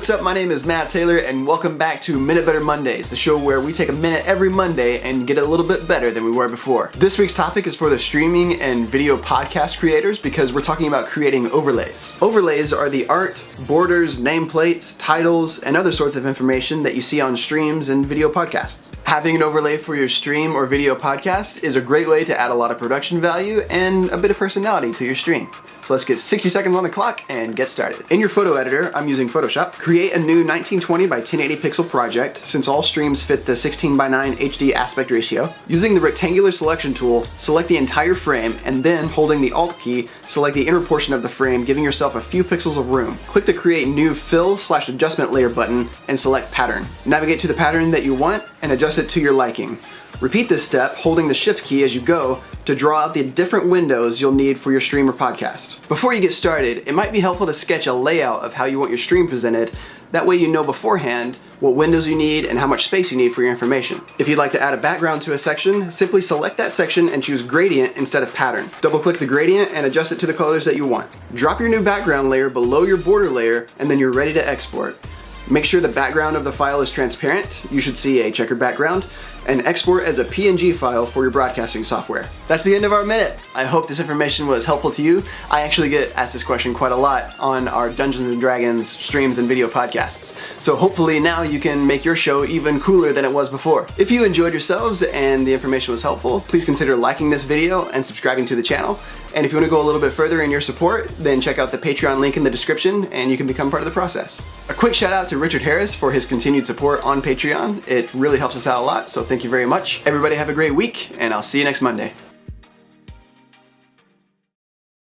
What's up? My name is Matt Taylor and welcome back to Minute Better Mondays, the show where we take a minute every Monday and get a little bit better than we were before. This week's topic is for the streaming and video podcast creators because we're talking about creating overlays. Overlays are the art, borders, nameplates, titles, and other sorts of information that you see on streams and video podcasts. Having an overlay for your stream or video podcast is a great way to add a lot of production value and a bit of personality to your stream. So let's get 60 seconds on the clock and get started. In your photo editor, I'm using Photoshop. Create a new 1920 by 1080 pixel project since all streams fit the 16:9 HD aspect ratio. Using the rectangular selection tool, select the entire frame and then holding the Alt key, select the inner portion of the frame, giving yourself a few pixels of room. Click the Create New Fill/Adjustment Layer button and select Pattern. Navigate to the pattern that you want and adjust it to your liking. Repeat this step, holding the Shift key as you go to draw out the different windows you'll need for your stream or podcast. Before you get started, it might be helpful to sketch a layout of how you want your stream presented. That way you know beforehand what windows you need and how much space you need for your information. If you'd like to add a background to a section, simply select that section and choose Gradient instead of Pattern. Double-click the gradient and adjust it to the colors that you want. Drop your new background layer below your border layer and then you're ready to export. Make sure the background of the file is transparent, you should see a checkered background, and export as a PNG file for your broadcasting software. That's the end of our minute. I hope this information was helpful to you. I actually get asked this question quite a lot on our Dungeons & Dragons streams and video podcasts. So hopefully now you can make your show even cooler than it was before. If you enjoyed yourselves and the information was helpful, please consider liking this video and subscribing to the channel. And if you want to go a little bit further in your support, then check out the Patreon link in the description and you can become part of the process. A quick shout out to Richard Harris for his continued support on Patreon. It really helps us out a lot, so thank you very much. Everybody have a great week, and I'll see you next Monday.